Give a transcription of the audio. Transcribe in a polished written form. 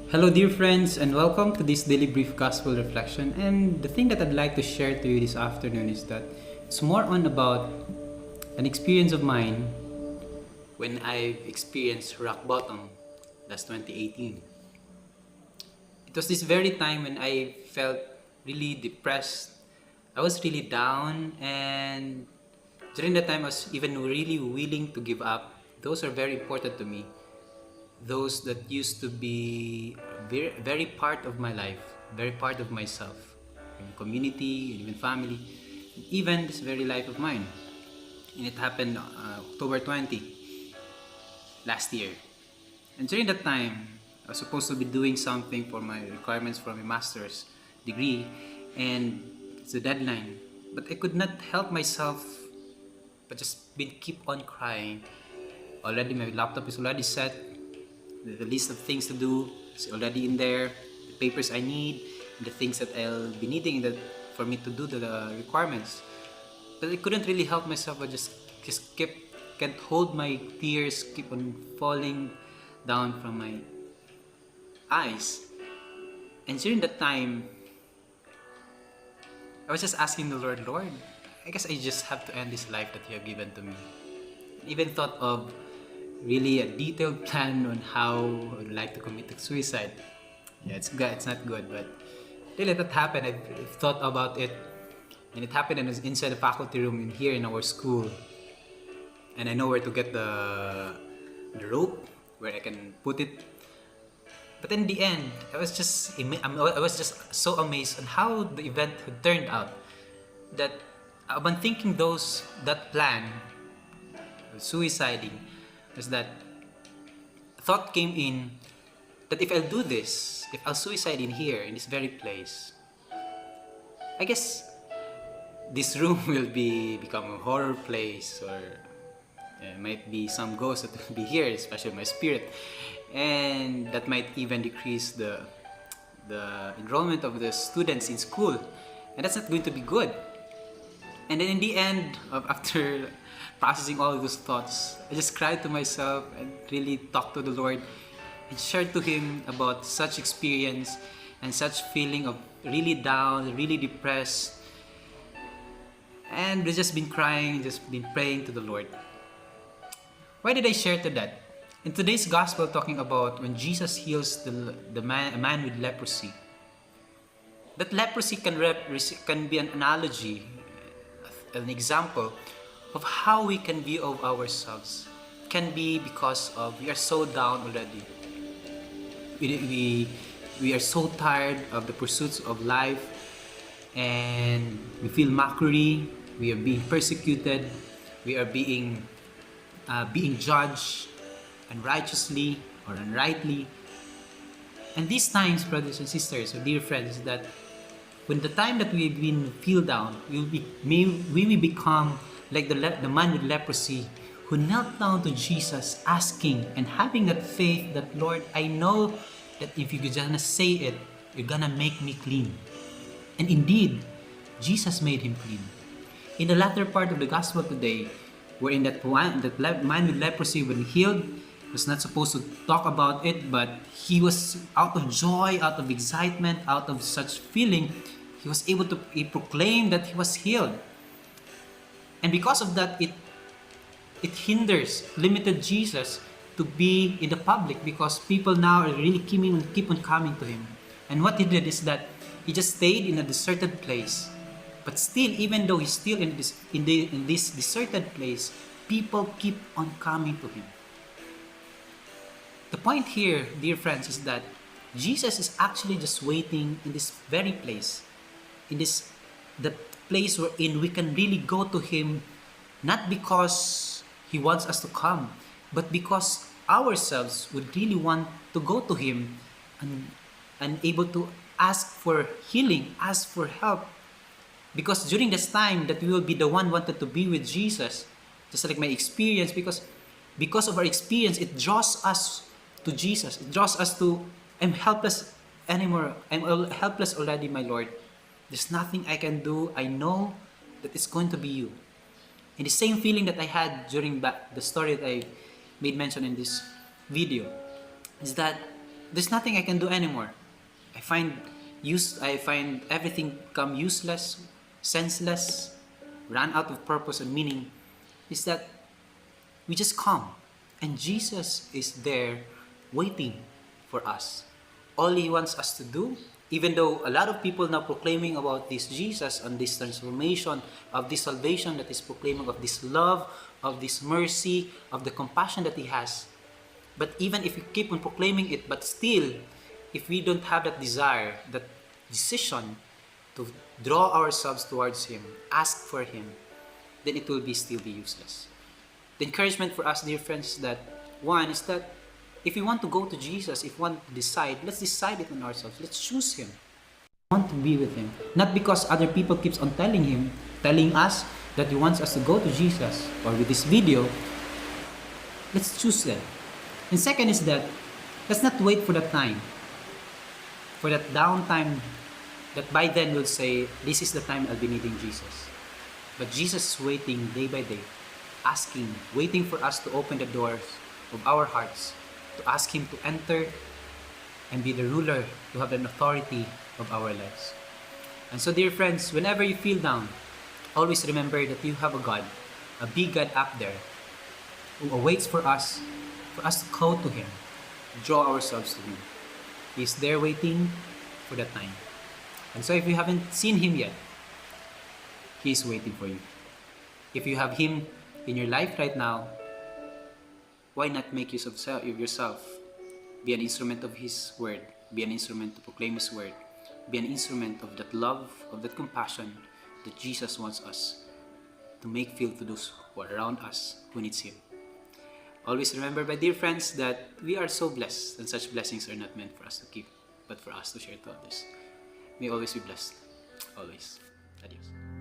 Hello, dear friends, and welcome to this daily brief gospel reflection. And the thing that I'd like to share to you this afternoon is that it's more on about an experience of mine when I experienced rock bottom. That's 2018. It was this very time when I felt really depressed. I was really down, and during that time, I was even really willing to give up. Those are very important to me. Those that used to be very, very part of my life, very part of myself, in community, even family, even this very life of mine. And it happened October 20 last year. And during that time, I was supposed to be doing something for my requirements for my master's degree, and it's a deadline. But I could not help myself but just keep on crying. Already my laptop is already set. The list of things to do is already in there. The papers I need, the things that I'll be needing for me to do the requirements. But I couldn't really help myself. I just can't hold my tears, keep on falling down from my eyes. And during that time, I was just asking the Lord, I guess I just have to end this life that you have given to me. I even thought of really a detailed plan on how I would like to commit suicide. Yeah, it's good. It's not good, but really that happened. I've thought about it, and it happened inside the faculty room here in our school. And I know where to get the rope where I can put it. But in the end, I was just so amazed on how the event had turned out. That when thinking that plan, suiciding, was that thought came in that if I'll do this, if I'll suicide in here, in this very place, I guess this room will become a horror place, or might be some ghost that will be here, especially my spirit, and that might even decrease the enrollment of the students in school, and that's not going to be good. And then in the end, after processing all of those thoughts, I just cried to myself and really talked to the Lord and shared to Him about such experience and such feeling of really down, really depressed. And we've just been crying, just been praying to the Lord. Why did I share to that? In today's gospel, talking about when Jesus heals a man with leprosy. That leprosy can be an analogy, an example of how we can view of ourselves. It can be because of we are so down already. We are so tired of the pursuits of life, and we feel mockery. We are being persecuted. We are being judged unrighteously or unrightly. And these times, brothers and sisters, or dear friends, that when the time that we've been feel down, we will become like the man with leprosy who knelt down to Jesus, asking and having that faith that, Lord, I know that if you're gonna say it, you're gonna make me clean. And indeed, Jesus made him clean. In the latter part of the gospel today, wherein that man with leprosy, when healed, was not supposed to talk about it, but he was out of joy, out of excitement, out of such feeling, he was able to proclaim that he was healed. And because of that, it limited Jesus to be in the public, because people now are really keep on coming to him. And what he did is that he just stayed in a deserted place. But still, even though he's still in this deserted place, people keep on coming to him. The point here, dear friends, is that Jesus is actually just waiting in this very place, the place wherein we can really go to him, not because he wants us to come, but because ourselves would really want to go to him and able to ask for healing, ask for help. Because during this time that we will be the one wanted to be with Jesus, just like my experience, because of our experience, it draws us to Jesus. It draws us to, I'm helpless anymore. I'm helpless already, my Lord. There's nothing I can do. I know that it's going to be you. And the same feeling that I had during the story that I made mention in this video is that There's nothing I can do anymore. I find everything become useless, senseless, run out of purpose and meaning. Is that we just come and Jesus is there waiting for us. All He wants us to do, even though a lot of people now proclaiming about this Jesus and this transformation of this salvation that is proclaiming of this love, of this mercy, of the compassion that He has. But even if we keep on proclaiming it, but still, if we don't have that desire, that decision to draw ourselves towards Him, ask for Him, then it will still be useless. The encouragement for us, dear friends, is that one is that if we want to go to Jesus, if we want to decide, let's decide it on ourselves. Let's choose Him. We want to be with Him. Not because other people keeps on telling us that He wants us to go to Jesus, or with this video, let's choose them. And second is that, let's not wait for that time, for that downtime, that by then we'll say, this is the time I'll be needing Jesus. But Jesus is waiting day by day, asking, waiting for us to open the doors of our hearts, to ask Him to enter and be the ruler, to have an authority of our lives. And so, dear friends, whenever you feel down, always remember that you have a God, a big God up there, who awaits for us to go to Him, draw ourselves to Him. He's there waiting for that time. And so if you haven't seen Him yet, He is waiting for you. If you have Him in your life right now, why not make use of yourself? Be an instrument of His word. Be an instrument to proclaim His word. Be an instrument of that love, of that compassion that Jesus wants us to make feel to those who are around us who needs Him. Always remember, my dear friends, that we are so blessed, and such blessings are not meant for us to keep, but for us to share to others. May always be blessed. Always. Adios.